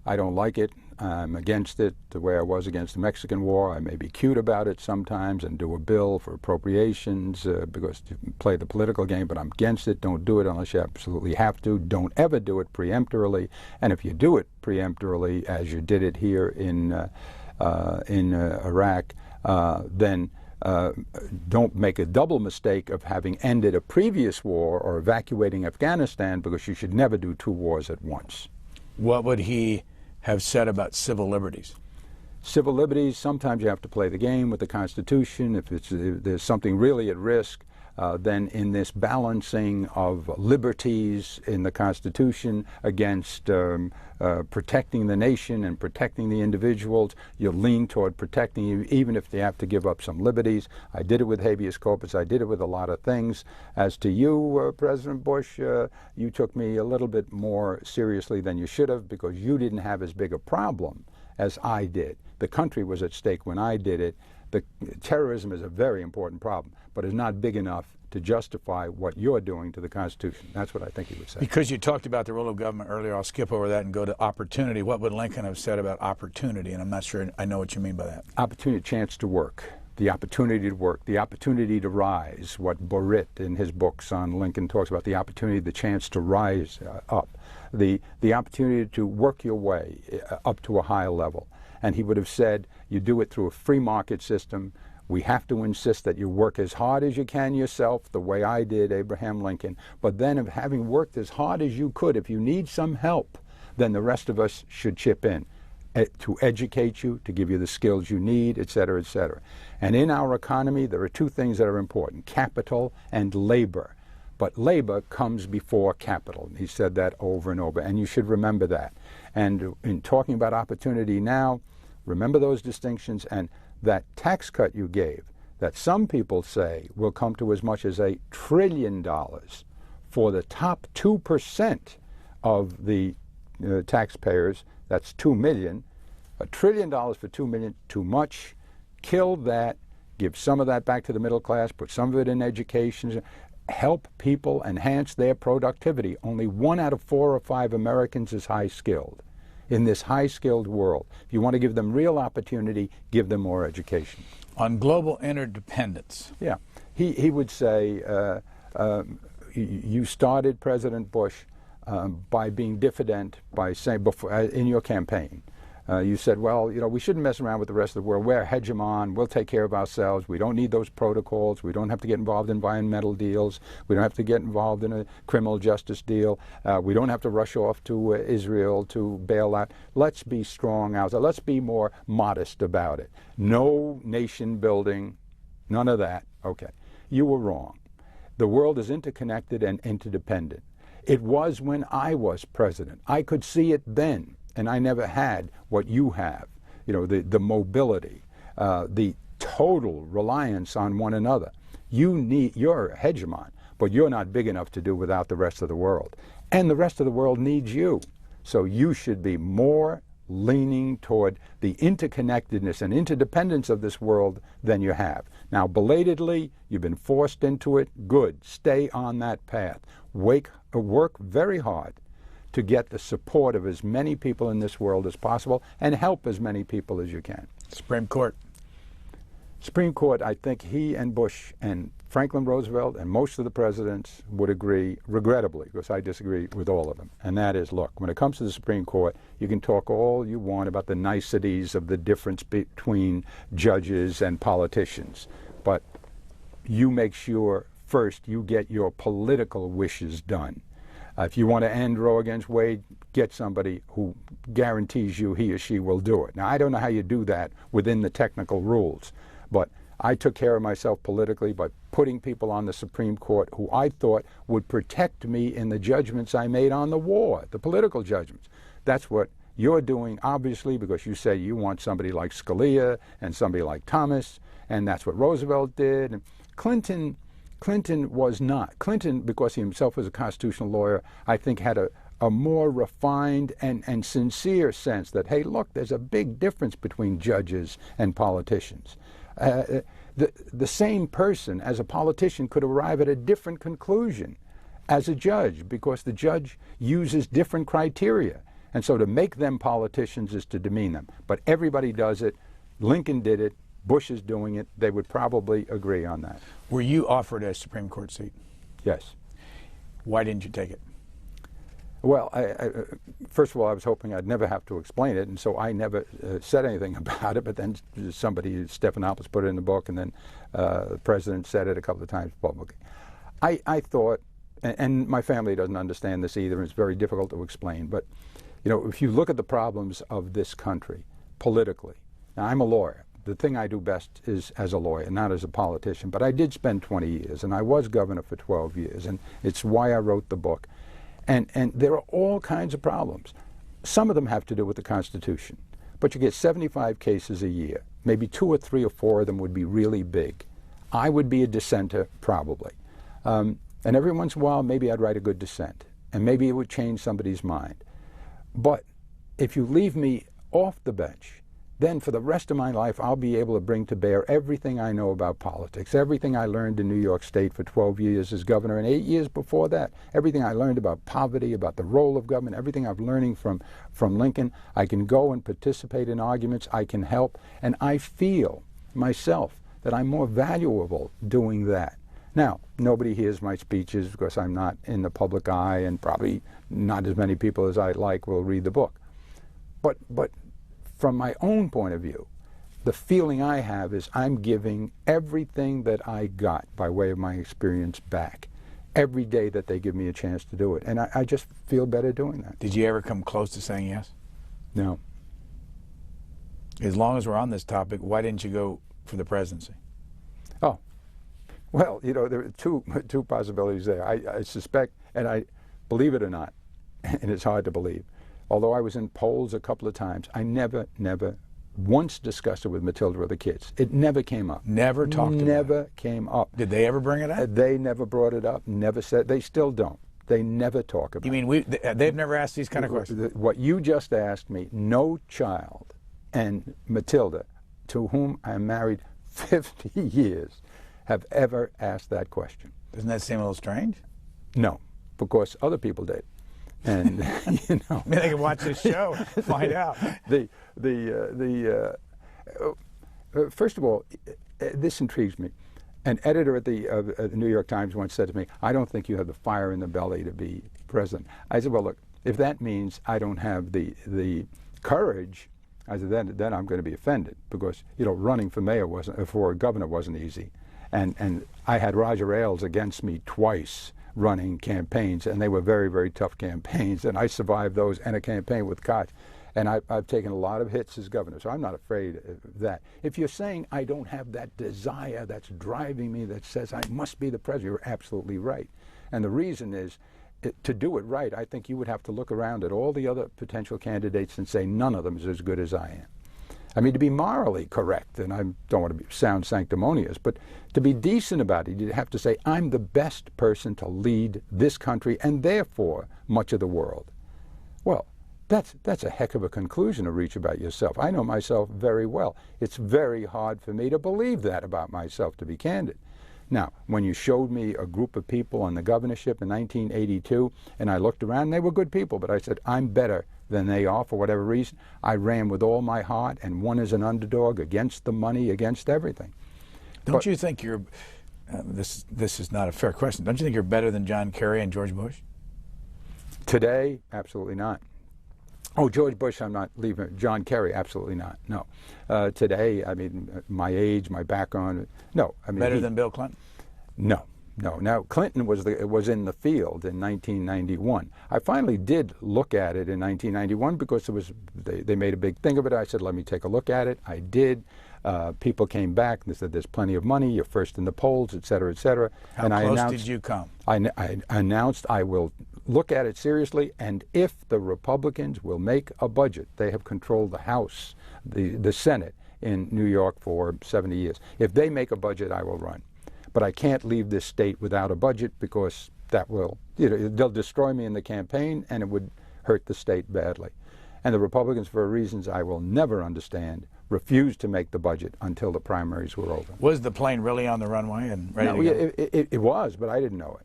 I don't like it. I'm against it the way I was against the Mexican War. I may be cute about it sometimes and do a bill for appropriations because to play the political game, but I'm against it. Don't do it unless you absolutely have to. Don't ever do it preemptorily. And if you do it preemptorily, as you did it here in in Iraq, then don't make a double mistake of having ended a previous war or evacuating Afghanistan, because you should never do two wars at once. What would he have said about civil liberties? Civil liberties, sometimes you have to play the game with the Constitution. If there's something really at risk, then in this balancing of liberties in the Constitution against protecting the nation and protecting the individuals, you lean toward protecting you, even if they have to give up some liberties. I did it with habeas corpus. I did it with a lot of things. As to you, President Bush, you took me a little bit more seriously than you should have, because you didn't have as big a problem as I did. The country was at stake when I did it. Terrorism is a very important problem, but it's not big enough to justify what you're doing to the Constitution. That's what I think he would say. Because you talked about the role of government earlier, I'll skip over that and go to opportunity. What would Lincoln have said about opportunity? And I'm not sure I know what you mean by that. Opportunity, chance to work. The opportunity to work, the opportunity to rise, what Burritt in his books on Lincoln talks about, the opportunity, the chance to rise up, the opportunity to work your way up to a higher level. And he would have said, you do it through a free market system. We have to insist that you work as hard as you can yourself, the way I did, Abraham Lincoln. But then, of having worked as hard as you could, if you need some help, then the rest of us should chip in to educate you, to give you the skills you need, et cetera, et cetera. And in our economy, there are two things that are important: capital and labor. But labor comes before capital. He said that over and over, and you should remember that. And in talking about opportunity now, remember those distinctions. And that tax cut you gave, that some people say will come to as much as $1 trillion for the top 2% of the taxpayers, that's 2 million. $1 trillion for 2 million, too much. Kill that, give some of that back to the middle class, put some of it in education, help people enhance their productivity. Only 1 out of 4 or 5 Americans is high-skilled. In this high-skilled world, if you want to give them real opportunity, give them more education. On global interdependence. Yeah. He would say, you started, President Bush, by being diffident, by saying, before, in your campaign, you said, well, you know, we shouldn't mess around with the rest of the world. We're a hegemon. We'll take care of ourselves. We don't need those protocols. We don't have to get involved in environmental deals. We don't have to get involved in a criminal justice deal. We don't have to rush off to Israel to bail out. Let's be strong outside. Let's be more modest about it. No nation building, none of that. Okay. You were wrong. The world is interconnected and interdependent. It was when I was president. I could see it then. And I never had what you have, you know, the mobility, the total reliance on one another. You're a hegemon, but you're not big enough to do without the rest of the world. And the rest of the world needs you. So you should be more leaning toward the interconnectedness and interdependence of this world than you have. Now, belatedly, you've been forced into it. Good. Stay on that path. Work very hard to get the support of as many people in this world as possible and help as many people as you can. Supreme Court. Supreme Court, I think he and Bush and Franklin Roosevelt and most of the presidents would agree, regrettably, because I disagree with all of them, and that is, look, when it comes to the Supreme Court, you can talk all you want about the niceties of the difference between judges and politicians, but you make sure first you get your political wishes done. If you want to end Roe against Wade, get somebody who guarantees you he or she will do it. Now, I don't know how you do that within the technical rules, but I took care of myself politically by putting people on the Supreme Court who I thought would protect me in the judgments I made on the war, the political judgments. That's what you're doing, obviously, because you say you want somebody like Scalia and somebody like Thomas, and that's what Roosevelt did. And Clinton was not. Clinton, because he himself was a constitutional lawyer, I think had a more refined and sincere sense that, hey, look, there's a big difference between judges and politicians. The same person as a politician could arrive at a different conclusion as a judge, because the judge uses different criteria. And so to make them politicians is to demean them. But everybody does it. Lincoln did it. Bush is doing it. They would probably agree on that. Were you offered a Supreme Court seat? Yes. Why didn't you take it? Well, first of all, I was hoping I'd never have to explain it, and so I never said anything about it, but then somebody, Stephanopoulos, put it in the book, and then the president said it a couple of times publicly. I thought, and my family doesn't understand this either, and it's very difficult to explain, but you know, if you look at the problems of this country politically, now I'm a lawyer. The thing I do best is as a lawyer, not as a politician, but I did spend 20 years, and I was governor for 12 years, and it's why I wrote the book. And there are all kinds of problems. Some of them have to do with the Constitution, but you get 75 cases a year. Maybe 2 or 3 or 4 of them would be really big. I would be a dissenter, probably. And every once in a while, maybe I'd write a good dissent, and maybe it would change somebody's mind. But if you leave me off the bench, then for the rest of my life, I'll be able to bring to bear everything I know about politics, everything I learned in New York State for 12 years as governor, and 8 years before that, everything I learned about poverty, about the role of government, everything I've learning from Lincoln. I can go and participate in arguments, I can help, and I feel myself that I'm more valuable doing that. Now, nobody hears my speeches because I'm not in the public eye, and probably not as many people as I'd like will read the book. But from my own point of view, the feeling I have is I'm giving everything that I got by way of my experience back every day that they give me a chance to do it. And I just feel better doing that. Did you ever come close to saying yes? No. As long as we're on this topic, why didn't you go for the presidency? Oh, well, you know, there are two possibilities there. I suspect, and I believe it or not, and it's hard to believe, although I was in polls a couple of times, I never once discussed it with Matilda or the kids. It never came up. Never talked about it? Never came up. Did they ever bring it up? They never brought it up, never said, they still don't. They never talk about it. You mean they've never asked these kind of questions? What you just asked me, no child and Matilda, to whom I'm married 50 years, have ever asked that question. Doesn't that seem a little strange? No, because other people did. And you know, I mean, they can watch this show, find out. First of all, this intrigues me. An editor at the New York Times once said to me, "I don't think you have the fire in the belly to be president." I said, "Well, look, if that means I don't have the courage," I said, then I'm going to be offended, because you know, running for governor wasn't easy, and I had Roger Ailes against me twice running campaigns, and they were very, very tough campaigns, and I survived those and a campaign with Koch, and I've taken a lot of hits as governor, so I'm not afraid of that. If you're saying I don't have that desire that's driving me, that says I must be the president, you're absolutely right. And the reason is, to do it right, I think you would have to look around at all the other potential candidates and say none of them is as good as I am. I mean, to be morally correct, and I don't want to sound sanctimonious, but to be decent about it, you have to say, I'm the best person to lead this country and therefore much of the world. Well, that's a heck of a conclusion to reach about yourself. I know myself very well. It's very hard for me to believe that about myself, to be candid. Now, when you showed me a group of people on the governorship in 1982, and I looked around, they were good people, but I said, I'm better than they are for whatever reason. I ran with all my heart and won as an underdog, against the money, against everything. Don't you think you're, this is not a fair question, don't you think you're better than John Kerry and George Bush? Today, absolutely not. Oh, George Bush, I'm not leaving. John Kerry, absolutely not. No. Today, I mean, my age, my background, no. I mean, better than Bill Clinton? No. No. Now, Clinton was in the field in 1991. I finally did look at it in 1991 because it was they made a big thing of it. I said, let me take a look at it. I did. People came back and they said, there's plenty of money, you're first in the polls, et cetera, et cetera. How close did you come? I announced I will look at it seriously, and if the Republicans will make a budget, they have controlled the House, the Senate in New York for 70 years. If they make a budget, I will run. But I can't leave this state without a budget, because that will, you know, they'll destroy me in the campaign and it would hurt the state badly. And the Republicans, for reasons I will never understand, refused to make the budget until the primaries were over. Was the plane really on the runway and ready to go? It was, but I didn't know it.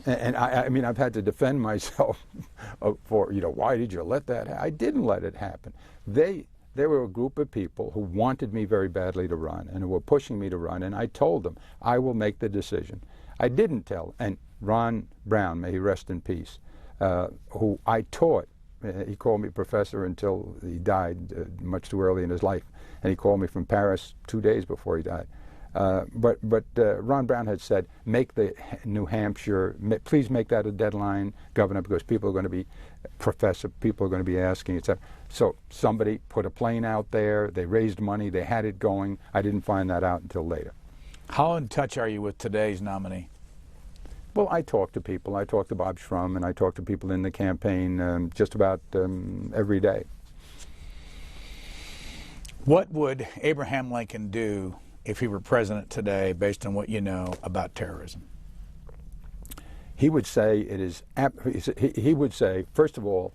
And I mean, I've had to defend myself for, you know, why did you let that happen? I didn't let it happen. There were a group of people who wanted me very badly to run and who were pushing me to run, and I told them, I will make the decision. I didn't tell, and Ron Brown, may he rest in peace, who I taught. He called me professor until he died much too early in his life. And he called me from Paris 2 days before he died. But Ron Brown had said, make the New Hampshire, please make that a deadline, Governor, because people are going to be, Professor, people are going to be asking, etc. So somebody put a plane out there, they raised money, they had it going. I didn't find that out until later. How in touch are you with today's nominee? Well, I talk to people. I talk to Bob Shrum, and I talk to people in the campaign just about every day. What would Abraham Lincoln do if he were president today, based on what you know about terrorism? He would say it is. He would say, first of all,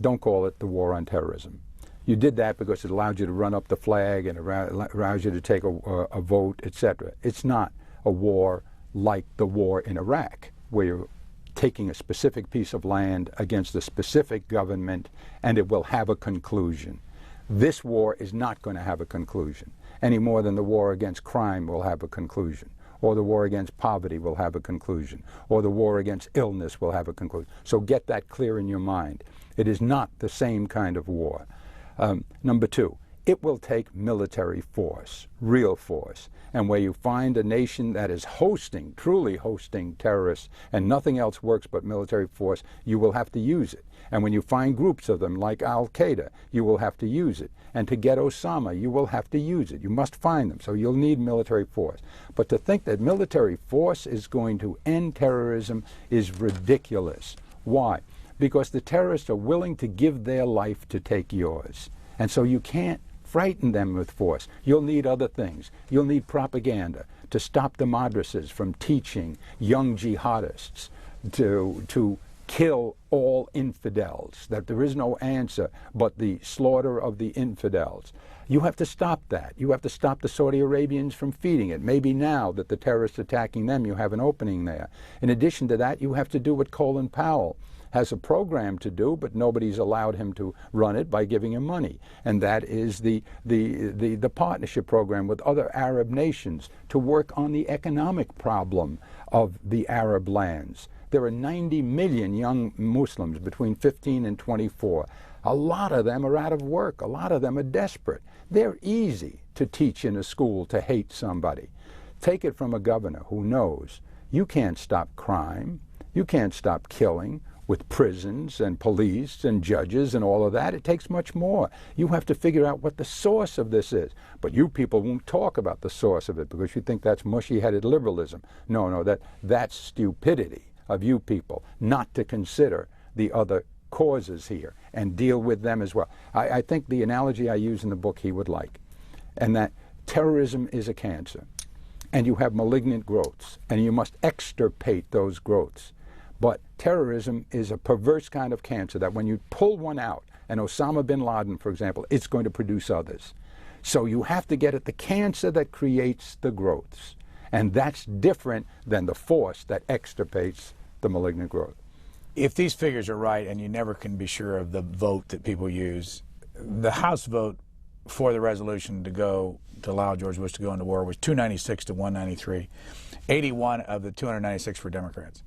don't call it the war on terrorism. You did that because it allowed you to run up the flag and allows you to take a vote, etc. It's not a war like the war in Iraq, where you're taking a specific piece of land against a specific government, and it will have a conclusion. This war is not going to have a conclusion, any more than the war against crime will have a conclusion, or the war against poverty will have a conclusion, or the war against illness will have a conclusion. So get that clear in your mind. It is not the same kind of war. Number two, it will take military force, real force. And where you find a nation that is hosting, truly hosting terrorists, and nothing else works but military force, you will have to use it. And when you find groups of them like Al-Qaeda, you will have to use it. And to get Osama, you will have to use it. You must find them, so you'll need military force. But to think that military force is going to end terrorism is ridiculous. Why? Because the terrorists are willing to give their life to take yours. And so you can't frighten them with force. You'll need other things. You'll need propaganda to stop the madrasas from teaching young jihadists to kill all infidels, that there is no answer but the slaughter of the infidels. You have to stop that. You have to stop the Saudi Arabians from feeding it. Maybe now that the terrorists attacking them, you have an opening there. In addition to that, you have to do what Colin Powell has a program to do, but nobody's allowed him to run it by giving him money. And that is the partnership program with other Arab nations to work on the economic problem of the Arab lands. There are 90 million young Muslims between 15 and 24. A lot of them are out of work. A lot of them are desperate. They're easy to teach in a school to hate somebody. Take it from a governor who knows you can't stop crime, you can't stop killing with prisons and police and judges and all of that. It takes much more. You have to figure out what the source of this is. But you people won't talk about the source of it because you think that's mushy-headed liberalism. No, that's stupidity of you people not to consider the other causes here and deal with them as well. I think the analogy I use in the book he would like, and that terrorism is a cancer, and you have malignant growths, and you must extirpate those growths. But terrorism is a perverse kind of cancer that when you pull one out, and Osama bin Laden, for example, it's going to produce others. So you have to get at the cancer that creates the growths. And that's different than the force that extirpates the malignant growth. If these figures are right, and you never can be sure of the vote that people use, the House vote for the resolution to allow George Bush to go into war was 296 to 193. 81 of the 296 were Democrats.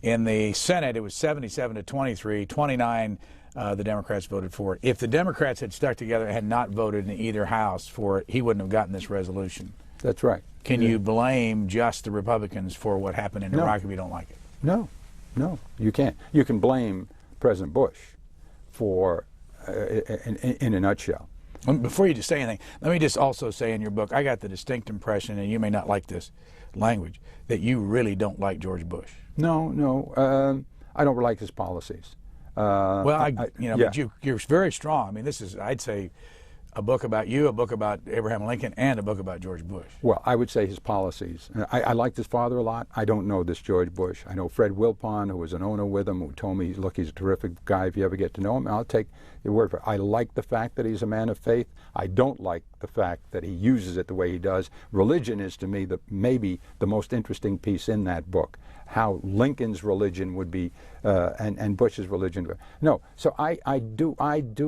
In the Senate, it was 77 to 23. 29, the Democrats voted for it. If the Democrats had stuck together and had not voted in either house for it, he wouldn't have gotten this resolution. That's right. Can you blame just the Republicans for what happened in Iraq if you don't like it? No, you can't. You can blame President Bush for, in a nutshell. Before you just say anything, let me just also say in your book, I got the distinct impression, and you may not like this language, that you really don't like George Bush. No, I don't like his policies. But you're very strong. I mean, this is, I'd say, a book about you, a book about Abraham Lincoln, and a book about George Bush. Well, I would say his policies. I liked his father a lot. I don't know this George Bush. I know Fred Wilpon, who was an owner with him, who told me, look, he's a terrific guy if you ever get to know him. I'll take your word for it. I like the fact that he's a man of faith. I don't like the fact that he uses it the way he does. Religion is, to me, maybe the most interesting piece in that book. How Lincoln's religion would be, and Bush's religion. No, so I do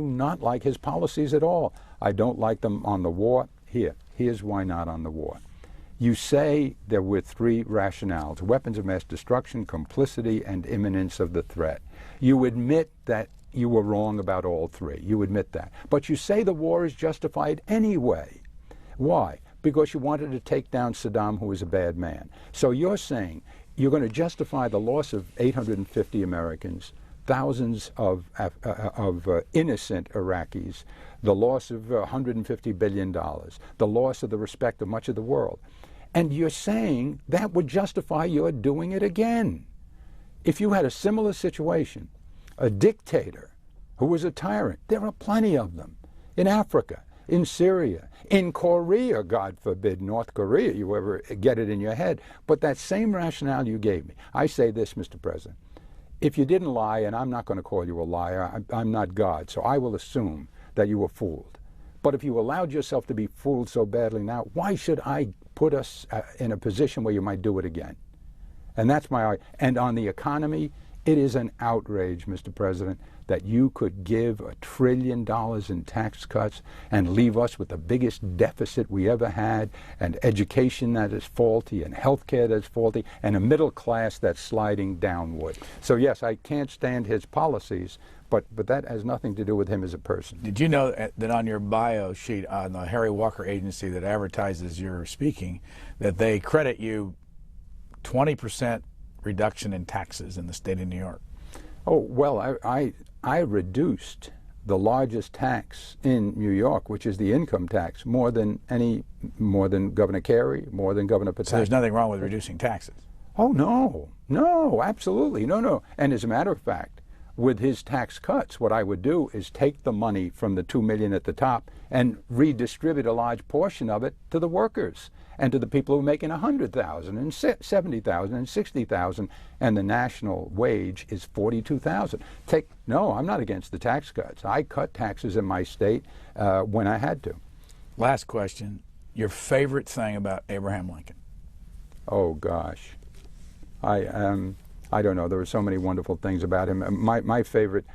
not like his policies at all. I don't like them on the war. Here's why not on the war. You say there were three rationales: weapons of mass destruction, complicity, and imminence of the threat. You admit that you were wrong about all three. You admit that. But you say the war is justified anyway. Why? Because you wanted to take down Saddam, who was a bad man. So you're saying you're going to justify the loss of 850 Americans, thousands of innocent Iraqis, the loss of $150 billion, the loss of the respect of much of the world. And you're saying that would justify your doing it again. If you had a similar situation, a dictator who was a tyrant, there are plenty of them in Africa, in Syria, in Korea, God forbid, North Korea, you ever get it in your head. But that same rationale you gave me, I say this, Mr. President, if you didn't lie, and I'm not going to call you a liar, I'm not God, so I will assume that you were fooled. But if you allowed yourself to be fooled so badly now, why should I put us in a position where you might do it again? And that's my argument. And on the economy, it is an outrage, Mr. President, that you could give $1 trillion in tax cuts and leave us with the biggest deficit we ever had, and education that is faulty, and health care that's faulty, and a middle class that's sliding downward. So yes, I can't stand his policies, but that has nothing to do with him as a person. Did you know that on your bio sheet on the Harry Walker agency that advertises your speaking, that they credit you 20% reduction in taxes in the state of New York? Oh, well, I reduced the largest tax in New York, which is the income tax, more than Governor Carey, more than Governor Patel. So there's nothing wrong with reducing taxes? Oh, no, absolutely, no. And as a matter of fact, with his tax cuts, what I would do is take the money from the $2 million at the top and redistribute a large portion of it to the workers and to the people who are making $100,000 and $70,000 and $60,000, and the national wage is $42,000. No, I'm not against the tax cuts. I cut taxes in my state when I had to. Last question: your favorite thing about Abraham Lincoln? Oh gosh, I don't know. There were so many wonderful things about him. My favorite